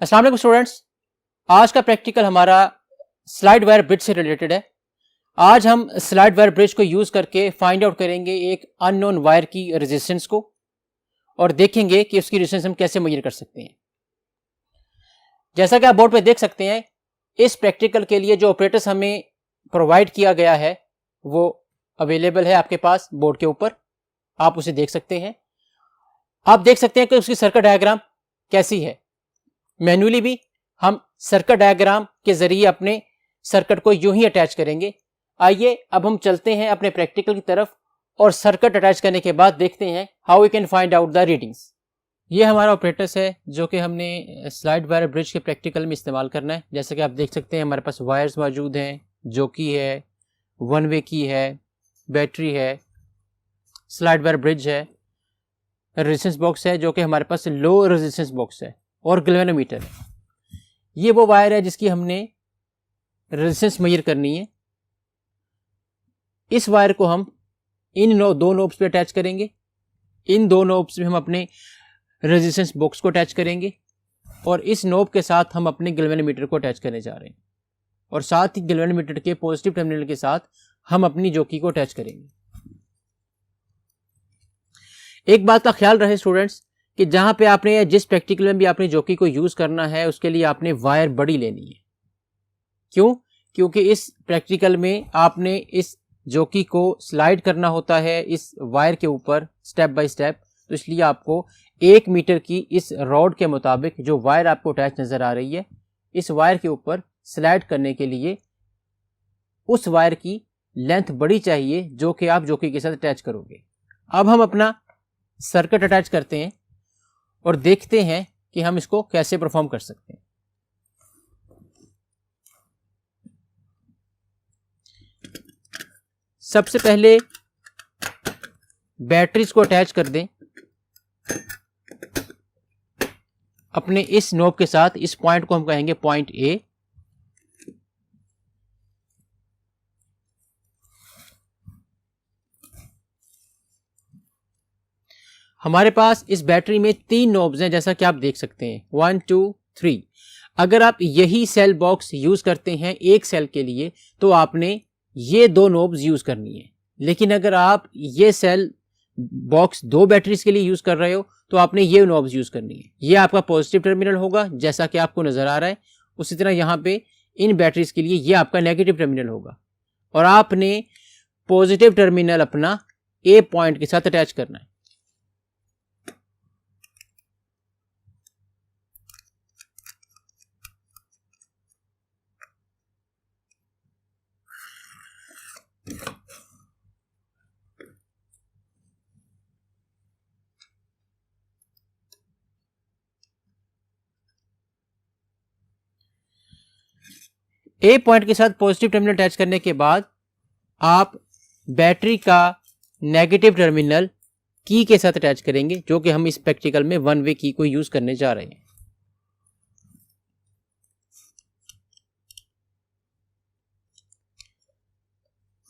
अस्सलाम वालेकुम स्टूडेंट्स, आज का प्रैक्टिकल हमारा स्लाइड वायर ब्रिज से रिलेटेड है। आज हम स्लाइड वायर ब्रिज को यूज करके फाइंड आउट करेंगे एक अननोन वायर की रेजिस्टेंस को और देखेंगे कि उसकी रेजिस्टेंस हम कैसे मेजर कर सकते हैं। जैसा कि आप बोर्ड पे देख सकते हैं, इस प्रैक्टिकल के लिए जो ऑपरेटर्स हमें प्रोवाइड किया गया है वो अवेलेबल है आपके पास बोर्ड के ऊपर, आप उसे देख सकते हैं। आप देख सकते हैं कि उसकी सर्किट डायग्राम कैसी है। मैन्युअली भी हम सर्किट डायग्राम के जरिए अपने सर्किट को यूं ही अटैच करेंगे। आइए अब हम चलते हैं अपने प्रैक्टिकल की तरफ और सर्किट अटैच करने के बाद देखते हैं how we can find out the readings. ये हमारा ऑपरेटर्स है जो कि हमने स्लाइड वायर ब्रिज के प्रैक्टिकल में इस्तेमाल करना है। जैसे कि आप देख सकते हैं हमारे पास वायर्स मौजूद हैं, जॉकी है, वन वे की है, बैटरी है, स्लाइड वायर ब्रिज है, रेजिस्टेंस बॉक्स है जो कि हमारे पास लो रेजिस्टेंस बॉक्स है और गैल्वेनोमीटर है। ये वो वायर है जिसकी हमने रेजिस्टेंस मेजर करनी है। इस वायर को हम इन दो नोब्स पे अटैच करेंगे। इन दो नोब्स में हम अपने रेजिस्टेंस बॉक्स को अटैच करेंगे और इस नोब के साथ हम अपने गैल्वेनोमीटर को अटैच करने जा रहे हैं और साथ ही गैल्वेनोमीटर के पॉजिटिव टर्मिनल के साथ हम अपनी जॉकी को अटैच करेंगे। एक बात का ख्याल रहे स्टूडेंट्स कि जहां पे आपने जिस प्रैक्टिकल में भी आपने जॉकी को यूज करना है उसके लिए आपने वायर बड़ी लेनी है। क्यों? क्योंकि इस प्रैक्टिकल में आपने इस जॉकी को स्लाइड करना होता है इस वायर के ऊपर स्टेप बाय स्टेप, तो इसलिए आपको 1 मीटर की इस रॉड के मुताबिक जो वायर आपको अटैच नजर आ रही है, इस वायर के ऊपर स्लाइड करने के लिए उस वायर की लेंथ बड़ी चाहिए जो कि आप जॉकी के साथ अटैच करोगे। अब हम अपना सर्किट अटैच करते हैं और देखते हैं कि हम इसको कैसे परफॉर्म कर सकते हैं। सबसे पहले बैटरीज को अटैच कर दें अपने इस नोब के साथ। इस पॉइंट को हम कहेंगे पॉइंट ए। हमारे पास इस बैटरी में 3 नोब्स हैं जैसा कि आप देख सकते हैं, 1 2 3। अगर आप यही सेल बॉक्स यूज करते हैं एक सेल के लिए तो आपने ये 2 नोब्स यूज करनी है। लेकिन अगर आप ये सेल बॉक्स 2 बैटरीज के लिए यूज कर रहे हो तो आपने ये नोब्स यूज करनी है। ये आपका पॉजिटिव टर्मिनल होगा जैसा कि आपको नजर आ रहा है। उसी तरह यहाँ पे इन बैटरीज के लिए ये आपका नेगेटिव टर्मिनल होगा और आपने पॉजिटिव टर्मिनल अपना ए पॉइंट के साथ अटैच करना है। ए पॉइंट के साथ पॉजिटिव टर्मिनल अटैच करने के बाद आप बैटरी का नेगेटिव टर्मिनल की के साथ अटैच करेंगे जो कि हम इस प्रैक्टिकल में वन वे की को यूज करने जा रहे हैं।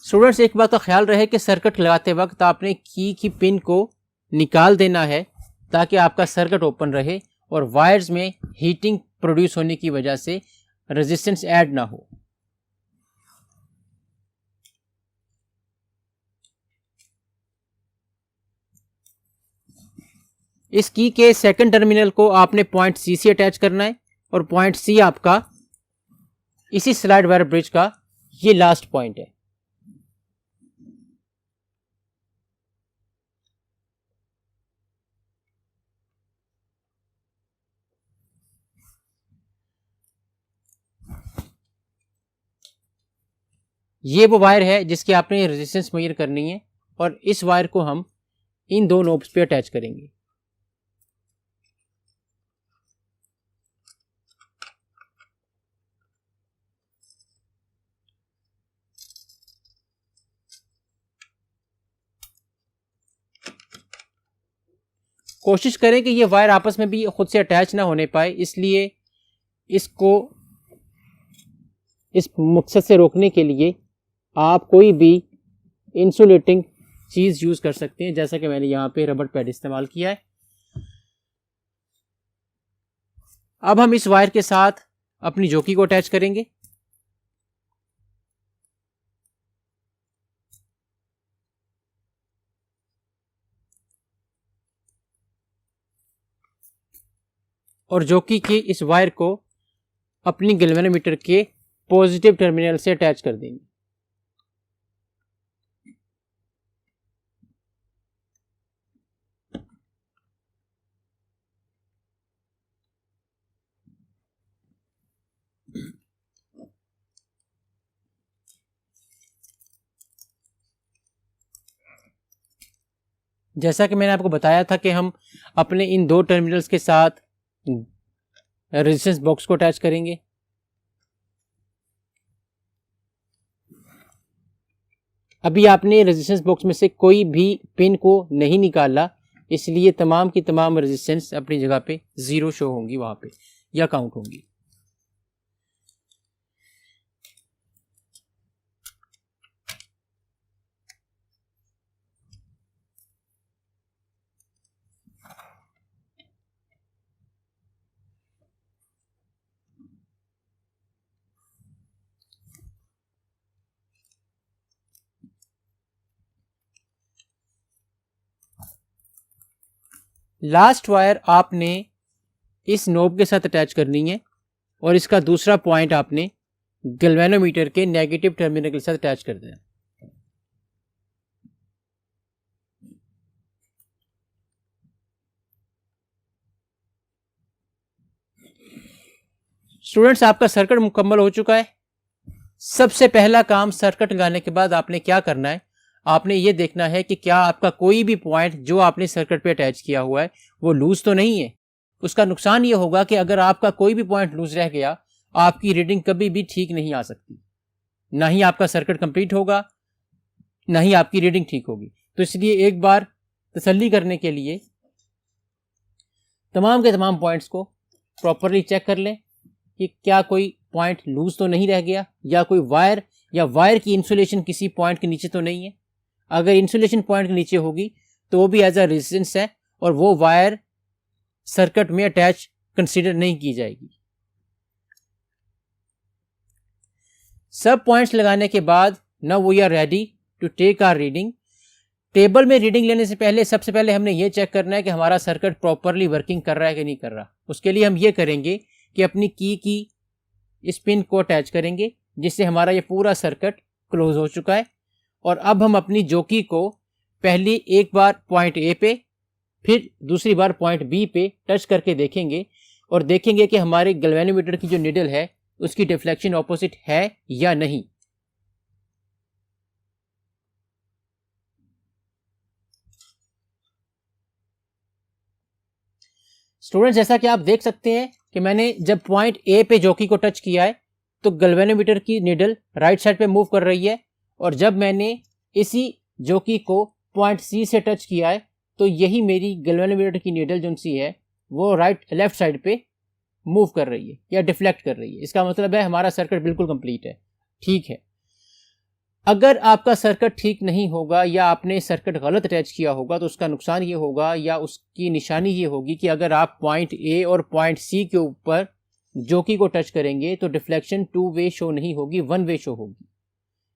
स्टूडेंट्स, एक बात का ख्याल रहे कि सर्किट लगाते वक्त आपने की पिन को निकाल देना है ताकि आपका सर्किट ओपन रहे और वायर्स में हीटिंग प्रोड्यूस होने की वजह से रेजिस्टेंस ऐड ना हो। इस की के सेकंड टर्मिनल को आपने पॉइंट सी से अटैच करना है और पॉइंट सी आपका इसी स्लाइड वायर ब्रिज का ये लास्ट पॉइंट है। ये वो वायर है जिसकी आपने रेजिस्टेंस मेजर करनी है और इस वायर को हम इन 2 नोब्स पे अटैच करेंगे। कोशिश करें कि ये वायर आपस में भी खुद से अटैच ना होने पाए, इसलिए इसको इस मकसद से रोकने के लिए आप कोई भी इंसुलेटिंग चीज़ यूज़ कर सकते हैं, जैसा कि मैंने यहाँ पे रबर पैड इस्तेमाल किया है। अब हम इस वायर के साथ अपनी जॉकी को अटैच करेंगे। और जॉकी के इस वायर को अपनी गैल्वेनोमीटर के पॉजिटिव टर्मिनल से अटैच कर देंगे। जैसा कि मैंने आपको बताया था कि हम अपने इन दो टर्मिनल्स के साथ रेजिस्टेंस बॉक्स को अटैच करेंगे। अभी आपने रेजिस्टेंस बॉक्स में से कोई भी पिन को नहीं निकाला, इसलिए तमाम की तमाम रेजिस्टेंस अपनी जगह पे 0 शो होंगी वहां पे या काउंट होंगी। लास्ट वायर आपने इस नोब के साथ अटैच करनी है और इसका दूसरा पॉइंट आपने गैल्वेनोमीटर के नेगेटिव टर्मिनल के साथ अटैच कर देना। स्टूडेंट्स, आपका सर्किट मुकम्मल हो चुका है। सबसे पहला काम सर्किट लगाने के बाद आपने क्या करना है, आपने ये देखना है कि क्या आपका कोई भी पॉइंट जो आपने सर्किट पे अटैच किया हुआ है वो लूज तो नहीं है। उसका नुकसान ये होगा कि अगर आपका कोई भी पॉइंट लूज रह गया, आपकी रीडिंग कभी भी ठीक नहीं आ सकती, ना ही आपका सर्किट कंप्लीट होगा, ना ही आपकी रीडिंग ठीक होगी। तो इसलिए एक बार तसल्ली करने के लिए तमाम के तमाम पॉइंट्स को प्रॉपरली चेक कर लें कि क्या कोई पॉइंट लूज तो नहीं रह गया, या कोई वायर या वायर की इंसुलेशन किसी पॉइंट के नीचे तो नहीं है। अगर इंसुलेशन पॉइंट के नीचे होगी तो वो भी एज अ रेजिस्टेंस है और वो वायर सर्किट में अटैच कंसीडर नहीं की जाएगी। सब पॉइंट्स लगाने के बाद now we are ready to take our reading. Table में रीडिंग लेने से पहले सबसे पहले हमने ये चेक करना है कि हमारा सर्किट प्रॉपरली वर्किंग कर रहा है कि नहीं कर रहा। उसके लिए हम ये करेंगे कि अपनी की इस पिन को अटैच करेंगे, जिससे हमारा ये पूरा सर्किट क्लोज हो चुका है। और अब हम अपनी जॉकी को पहली एक बार पॉइंट ए पे, फिर दूसरी बार पॉइंट बी पे टच करके देखेंगे और देखेंगे कि हमारे गैल्वेनोमीटर की जो निडल है उसकी डिफ्लेक्शन ऑपोजिट है या नहीं। स्टूडेंट्स, जैसा कि आप देख सकते हैं कि मैंने जब पॉइंट ए पे जॉकी को टच किया है तो गैल्वेनोमीटर की निडल राइट साइड पे मूव कर रही है, और जब मैंने इसी जॉकी को पॉइंट सी से टच किया है तो यही मेरी गैल्वेनोमीटर की निडल जो सी है वो लेफ्ट साइड पे मूव कर रही है या डिफ्लेक्ट कर रही है। इसका मतलब है हमारा सर्किट बिल्कुल कंप्लीट है, ठीक है। अगर आपका सर्किट ठीक नहीं होगा या आपने सर्किट गलत अटैच किया होगा तो उसका नुकसान ये होगा या उसकी निशानी ये होगी कि अगर आप पॉइंट ए और पॉइंट सी के ऊपर जॉकी को टच करेंगे तो डिफ्लेक्शन 2 वे शो नहीं होगी, 1 वे शो होगी।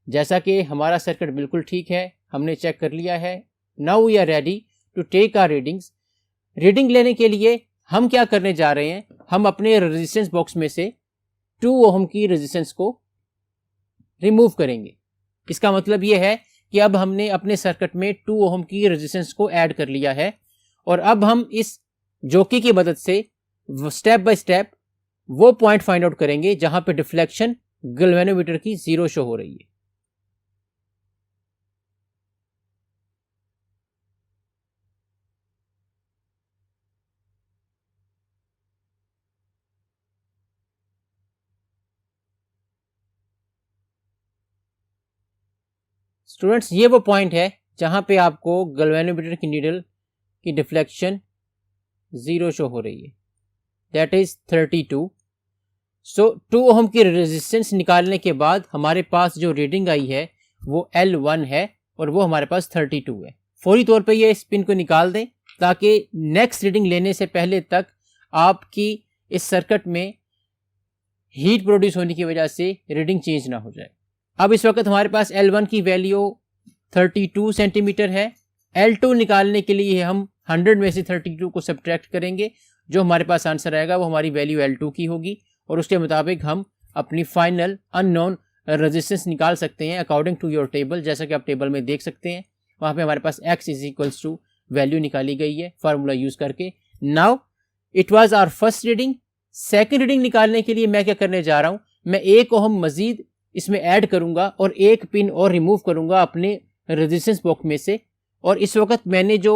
जैसा कि हमारा सर्किट बिल्कुल ठीक है, हमने चेक कर लिया है। Now we are ready to take our readings. Reading लेने के लिए हम क्या करने जा रहे हैं, हम अपने रेजिस्टेंस बॉक्स में से 2 ओम की रेजिस्टेंस को रिमूव करेंगे। इसका मतलब यह है कि अब हमने अपने सर्किट में 2 ओम की रेजिस्टेंस को ऐड कर लिया है, और अब हम इस जॉकी की मदद से स्टेप बाय स्टेप वो पॉइंट फाइंड आउट करेंगे जहां पे डिफ्लेक्शन गैल्वेनोमीटर की 0 शो हो रही है। स्टूडेंट्स, ये वो पॉइंट है जहां पे आपको गैल्वेनोमीटर की नीडल की डिफ्लेक्शन 0 शो हो रही है, दैट इज 32। सो 2 ओम की रेजिस्टेंस निकालने के बाद हमारे पास जो रीडिंग आई है वो L1 है और वो हमारे पास 32 है। फौरी तौर पे ये इस पिन को निकाल दें ताकि नेक्स्ट रीडिंग लेने से पहले तक आपकी इस सर्किट में हीट प्रोड्यूस होने की वजह से रीडिंग चेंज ना हो जाए। अब इस वक्त हमारे पास L1 की वैल्यू 32 सेंटीमीटर है। L2 निकालने के लिए हम 100 में से 32 को सब्ट्रैक्ट करेंगे, जो हमारे पास आंसर आएगा वो हमारी वैल्यू L2 की होगी और उसके मुताबिक हम अपनी फाइनल अननोन रेजिस्टेंस निकाल सकते हैं अकॉर्डिंग टू योर टेबल। जैसा कि आप टेबल में देख सकते हैं, वहाँ पे हमारे पास x is equals to value निकाली गई है फार्मूला यूज करके। Now it was our first reading. Second reading निकालने के लिए मैं क्या करने जा रहा हूँ, मैं 1 ओम मजीद इसमें ऐड करूंगा और 1 पिन और रिमूव करूंगा अपने रेजिस्टेंस बॉक्स में से। और इस वक्त मैंने जो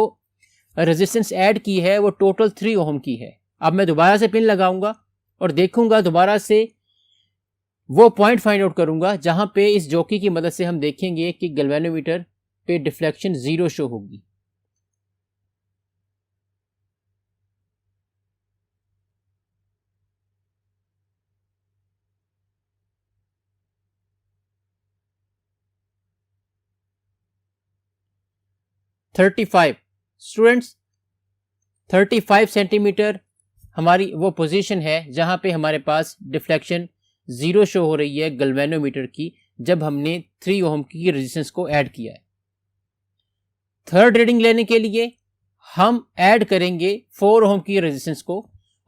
रेजिस्टेंस ऐड की है वो टोटल 3 ओम की है। अब मैं दोबारा से पिन लगाऊंगा और देखूंगा, दोबारा से वो पॉइंट फाइंड आउट करूंगा जहां पे इस जॉकी की मदद से हम देखेंगे कि गैल्वेनोमीटर पे डिफ्लेक्शन 0 शो होगी। स्टूडेंट्स 35 सेंटीमीटर हमारी वो पोजीशन है जहां पे हमारे पास डिफ्लेक्शन 0 शो हो रही है गैल्वेनोमीटर की, जब हमने 3 ओम की रेजिस्टेंस को ऐड किया है। थर्ड रीडिंग लेने के लिए हम ऐड करेंगे 4 ओम की रेजिस्टेंस को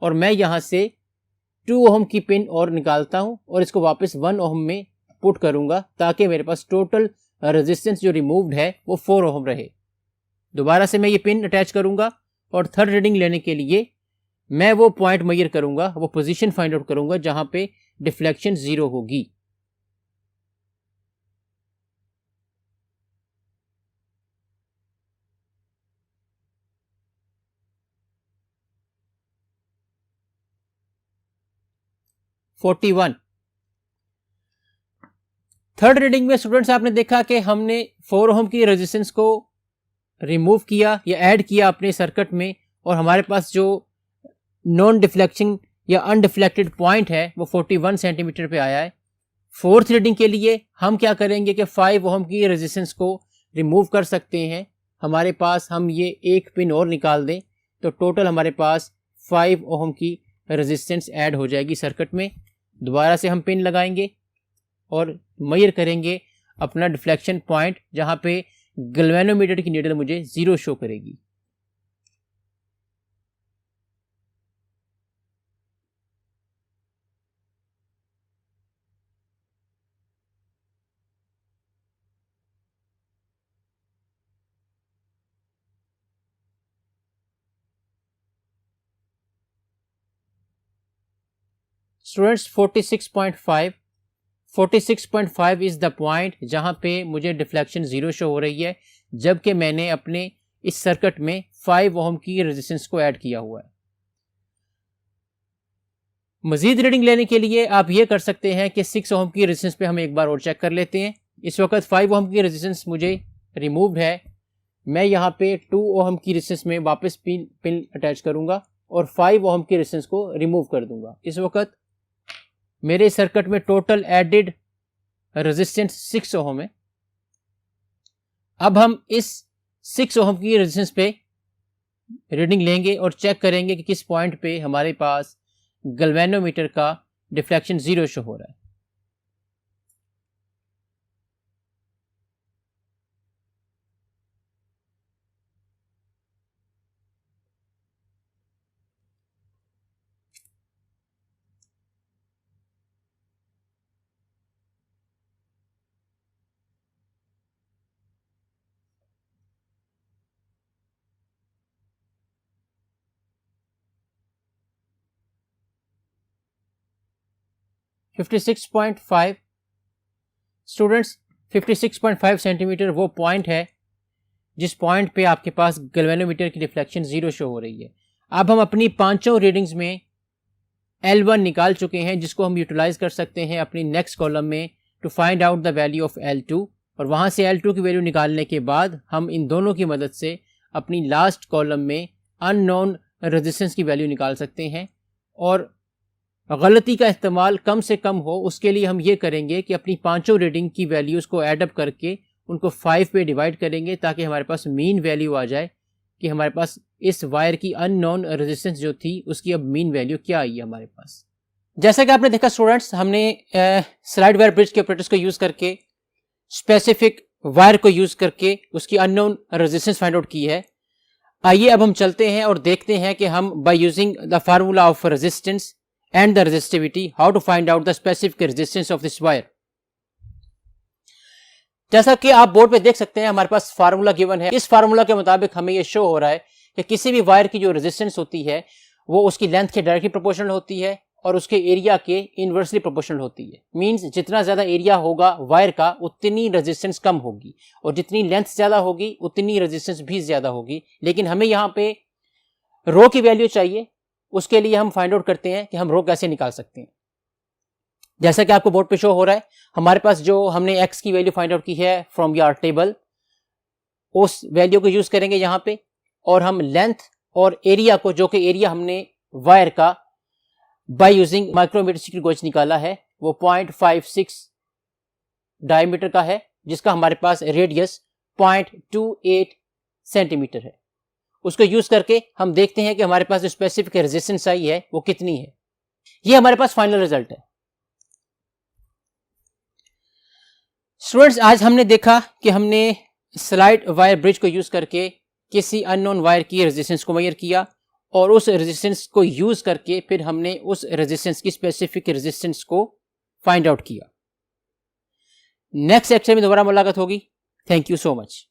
और मैं यहां से 2 ओम की पिन और निकालता हूं और इसको वापस 1 ओम में पुट करूंगा ताकि मेरे पास टोटल रेजिस्टेंस जो रिमूव्ड है वो 4 ओम रहे। दोबारा से मैं ये पिन अटैच करूंगा और थर्ड रीडिंग लेने के लिए मैं वो पॉइंट मेजर करूंगा, वो पोजीशन फाइंड आउट करूंगा जहां पे डिफ्लेक्शन 0 होगी। थर्ड रीडिंग में स्टूडेंट्स आपने देखा कि हमने 4 ओम की रेजिस्टेंस को रिमूव किया या ऐड किया अपने सर्किट में और हमारे पास जो नॉन डिफ्लेक्शन या अनडिफ्लेक्टेड पॉइंट है वो 41 सेंटीमीटर पे आया है। फोर्थ रीडिंग के लिए हम क्या करेंगे कि 5 ओम की रेजिस्टेंस को रिमूव कर सकते हैं। हमारे पास हम ये 1 पिन और निकाल दें तो टोटल हमारे पास 5 ओम की रेजिस्टेंस ऐड हो जाएगी सर्किट में। दोबारा से हम पिन लगाएंगे और मेजर करेंगे अपना डिफ्लेक्शन पॉइंट जहां पे गैल्वेनोमीटर की नीडल मुझे 0 शो करेगी। स्टूडेंट्स 46.5 इज द पॉइंट जहां पे मुझे डिफ्लेक्शन 0 शो हो रही है, जबकि मैंने अपने इस सर्किट में 5 ओम की रेजिस्टेंस को ऐड किया हुआ है। मजीद रीडिंग लेने के लिए आप ये कर सकते हैं कि 6 ओम की रेजिस्टेंस पे हम एक बार और चेक कर लेते हैं। इस वक्त 5 ओम की रेजिस्टेंस मुझे रिमूव्ड है। मैं यहाँ पे 2 ओम की रेजिस्टेंस में वापस पिन अटैच करूंगा और 5 ओम की रेजिस्टेंस को रिमूव कर दूंगा। इस वक्त मेरे सर्किट में टोटल एडेड रेजिस्टेंस 6 ओम है। अब हम इस 6 ओम की रेजिस्टेंस पे रीडिंग लेंगे और चेक करेंगे कि किस पॉइंट पे हमारे पास गैल्वेनोमीटर का डिफ्लेक्शन 0 शो हो रहा है। स्टूडेंट्स 56.5 सेंटीमीटर वो पॉइंट है जिस पॉइंट पे आपके पास गैल्वेनोमीटर की डिफ्लेक्शन 0 शो हो रही है। अब हम अपनी पांचों रीडिंग्स में L1 निकाल चुके हैं, जिसको हम यूटिलाइज कर सकते हैं अपनी नेक्स्ट कॉलम में to find out the value of L2। और वहां से L2 की वैल्यू निकालने के बाद हम इन दोनों की मदद से अपनी लास्ट कॉलम में अननोन रेजिस्टेंस की वैल्यू निकाल सकते हैं। और गलती का इस्तेमाल कम से कम हो उसके लिए हम ये करेंगे कि अपनी पांचों रीडिंग की वैल्यूज़ को ऐड अप करके उनको 5 पे डिवाइड करेंगे ताकि हमारे पास मीन वैल्यू आ जाए कि हमारे पास इस वायर की अननोन रेजिस्टेंस जो थी उसकी अब मीन वैल्यू क्या आई है हमारे पास। जैसा कि आपने देखा स्टूडेंट्स, हमने स्लाइड वायर ब्रिज के ऑपरेटर्स को यूज करके स्पेसिफिक वायर को यूज करके उसकी अननोन रेजिस्टेंस फाइंड आउट की है। आइए अब हम चलते हैं और देखते हैं कि हम by using the formula of resistance and the resistivity how to find out the specific resistance of this wire. जैसा कि आप बोर्ड पे देख सकते हैं हमारे पास फार्मूला गिवन है। इस फार्मूला के मुताबिक हमें यह शो हो रहा है कि किसी भी वायर की जो रेजिस्टेंस होती है वो उसकी लेंथ के डायरेक्टली प्रोपोर्शनल होती है और उसके एरिया के इनवर्सली प्रोपोर्शनल होती है। मींस जितना ज्यादा एरिया होगा वायर का उतनी रेजिस्टेंस कम होगी और जितनी लेंथ ज्यादा होगी उतनी रेजिस्टेंस भी ज्यादा होगी। लेकिन हमें यहाँ पे रो की वैल्यू चाहिए, उसके लिए हम फाइंड आउट करते हैं कि हम रो कैसे निकाल सकते हैं। जैसा कि आपको बोर्ड पे शो हो रहा है, हमारे पास जो हमने x की वैल्यू फाइंड आउट की है फ्रॉम योर टेबल, उस वैल्यू को यूज करेंगे यहाँ पे और हम लेंथ और एरिया को, जो कि एरिया हमने वायर का बाय यूजिंग माइक्रोमीटर गोज निकाला है, वो 0.56 डायमीटर का है, जिसका हमारे पास रेडियस 0.28 सेंटीमीटर है। उसको यूज करके हम देखते हैं कि हमारे पास जो स्पेसिफिक रेजिस्टेंस आई है वो कितनी है। ये हमारे पास फाइनल रिजल्ट है। स्टूडेंट्स, आज हमने देखा कि हमने स्लाइड वायर ब्रिज को यूज करके किसी अननोन वायर की रेजिस्टेंस को मेजर किया और उस रेजिस्टेंस को यूज करके फिर हमने उस रेजिस्टेंस की स्पेसिफिक रेजिस्टेंस को फाइंड आउट किया। नेक्स्ट लेक्चर में दोबारा मुलाकात होगी। Thank you so much.